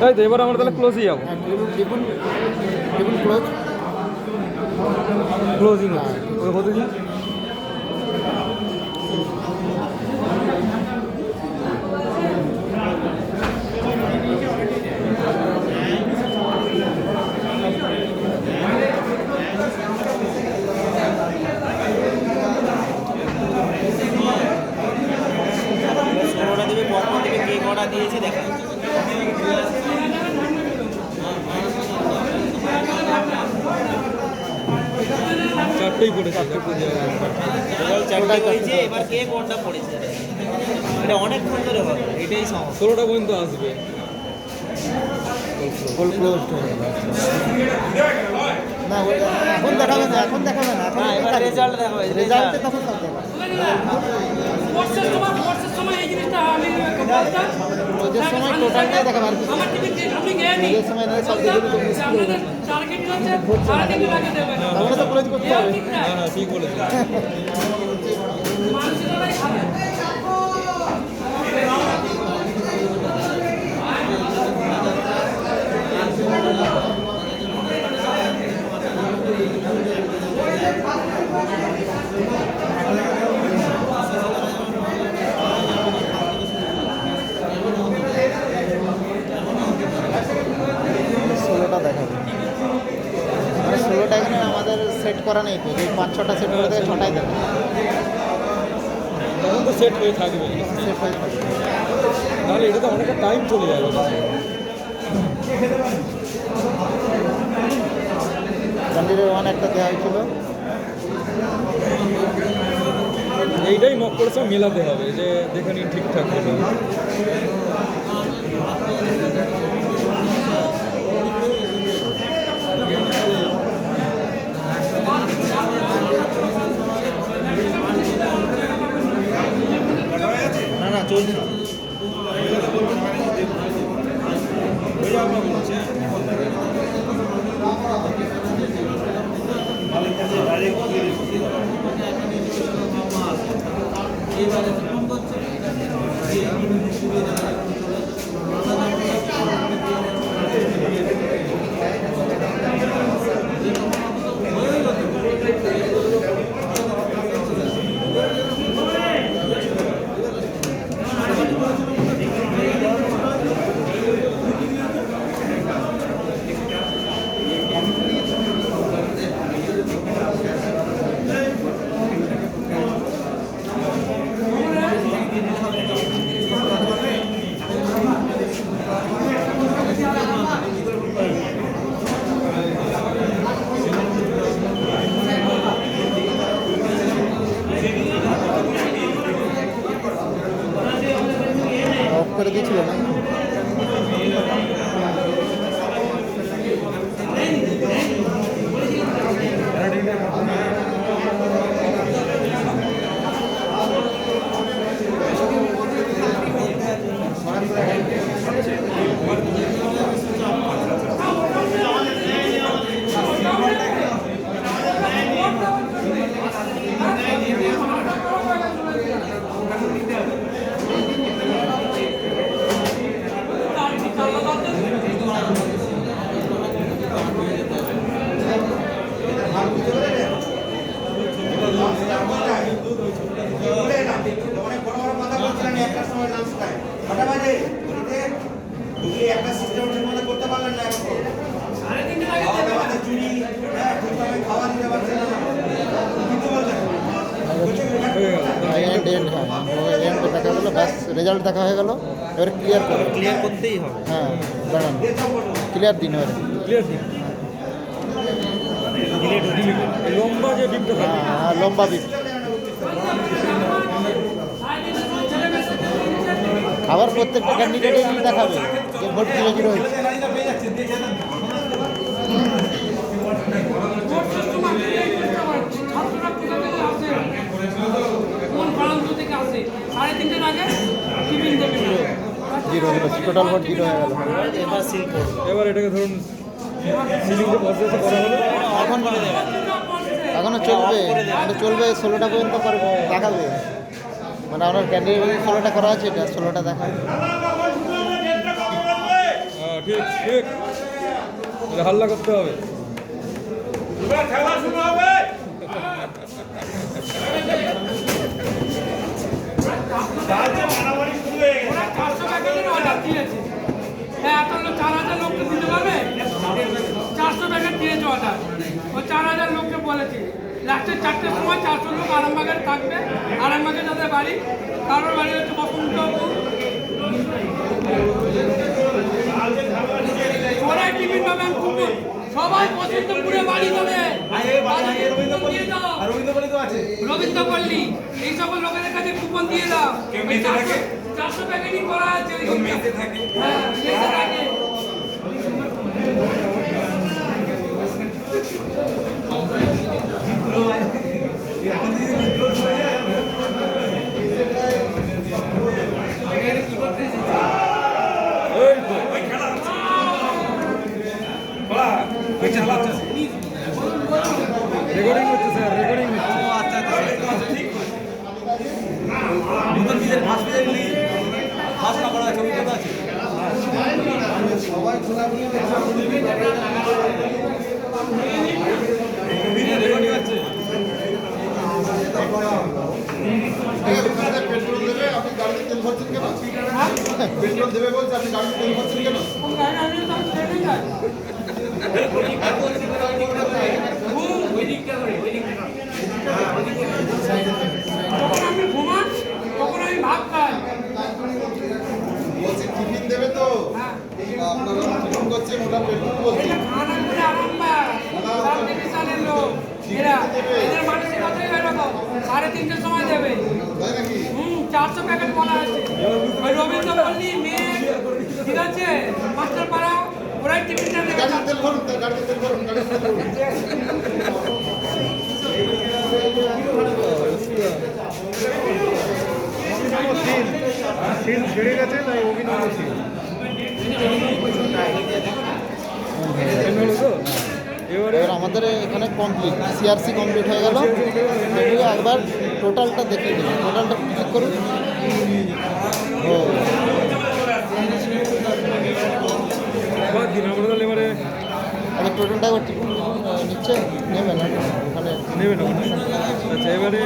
তাই তো, এবার আমরা তাহলে ক্লোজই যাবো। টিপুন ক্লোজ, ক্লোজিং ওই হতে দিন। ষোলোটা দেবে, পরপর দেবে, কে কটা দিয়েছে দেখা। চারটেই পড়েছে, চারটে হয়েছে, এবার কে কোনটা পড়েছে এটা অনেকক্ষণ ধরে হবে, এটাই সমস্যা। 16টা পর্যন্ত আসবে। ফুল ক্লোজ হয়ে গেল। না এখন দেখাবে না, এখন দেখাবে না, এখন এবার রেজাল্ট দেখাবে, রেজাল্টে তখন সব দেখাবে। ক্লোজের সময় টোটালটাই দেখাবে, আর কিছু ক্লোজের সময় না সব দেখে দিতে মুশকিল হয়ে যাবে। তাহলে তো ক্লোজ করতে হবে। হ্যাঁ ঠিক বলেছে। ষোলোটা দেখাবে, মানে 16টা এখানে আমাদের সেট করা নেই তো, যে 5-6টা সেট করে দেয়, 6টাই দেবে, তখন তো সেট হয়ে থাকবে, সেট হয়ে থাকবে। নাহলে এটা তো অনেকটা টাইম চলে যাবে। জান্ডিরের 1 একটা দেওয়া হয়েছিল, এইটাই মক্করের সঙ্গে মেলাতে হবে, যে দেখে নিন ঠিকঠাক হলো। না না চলছে। অফ করে দিয়েছিল না। দেখা গেলো, ব্যাস রেজাল্ট দেখা হয়ে গেল। এবারে ক্লিয়ার করো, ক্লিয়ার করতেই হবে। হ্যাঁ দাঁড়ান, ক্লিয়ার দিন এবারে। ক্লিয়ার দিন। লম্বা যে ডিপটা থাকে, হ্যাঁ লম্বা বিপ। আবার প্রত্যেকটা ক্যান্ডিডেটই দেখাবে যে ভোট 0-0 হয়েছে। জিরো হলো, টোটাল ভোট 0 হয়ে গেল। এবার সিল করবো। এবার এটাকে ধরুন সিলিং যে প্রসেসটা করা হলো, এখন বলে দেবেন। এখনও চলবে, এটা চলবে 16টা পর্যন্ত দেখাবে। মানে আপনার ক্যান্ডিডেট 16টা করা আছে, এটা 16টা দেখাবে। ঠিক ঠিক তাহলে হাল্লা করতে হবে। খেলা শুরু হবে। মারামারি শুরু হয়ে গেছে। 400 প্যাকেটের অর্ডার দিয়েছে। হ্যাঁ, আপনারা 4000 লোককে দিতে পারবে? 400 প্যাকেট দিয়েছে অর্ডার। ও 4000 লোককে বলেছে। লাস্টে 4টের সময় 400 লোক আরামবাগের থাকবে। আরামবাগে যাদের বাড়ি, কারোর বাড়ি হচ্ছে বসন্তপুর। ওরাই টিফিন পাবেন কুপন। সবাই বসন্তপুরে বাড়ি যাবে। দিয়ে দাও। রবীন্দ্রপল্লী এই সকল লোকেদের কাছে কুপন দিয়ে দাও। 400 প্যাকেটই করা আছে। হ্যাঁ, মেসে থাকে। এই তো ওই খেলা হচ্ছে। বাবা, ওই খেলা হচ্ছে। রেকর্ডিং হচ্ছে স্যার, রেকর্ডিং হচ্ছে। নতুন নিজের ভাস পেয়ে গেলি ভাস না করা ছবি কথা আছে রেকর্ডিং আছে। পেট্রোল দেবে আপনি গাড়িতে তেল ভরছেন কেন? পেট্রোল দেবে বলছে আপনি গাড়িতে তেল ভরছেন কেন? যখন আমি ঘুমান তখন আমি ভাত খাই। বলছে টিফিন দেবে তো হ্যাঁ, আপনারা টিফিন করছেন ওটা পেট্রোল বলছে। এটা খানা করে আরামবাগ সাবডিভিশনের লোক এরা, এদের মানসিকতাই এরকম। 3:30 সময় দেবে। তাই নাকি? 400 প্যাকেট বলা আছে। ওই রবীন্দ্রপল্লী মেয়ে, ঠিক আছে, মাস্টারপাড়া, ওরাই টিফিনটা নেবে। গাড়িতে তেল ভরুন তার গাড়িতে তেল ভরুন গাড়িতে তেল ভরুন। এমন হলো তো এবারে এবার আমাদের এখানে কমপ্লিট, সিআরসি কমপ্লিট হয়ে গেল। এগুলো একবার টোটালটা দেখিয়ে দিন, টোটালটা ক্লিক করুন। ও বাদ দিন আমরা তাহলে এবারে আবার টোটালটা একবার টিপুন, নিচ্ছে নেবেন ওখানে নেবেন ওখানে। আচ্ছা এবারে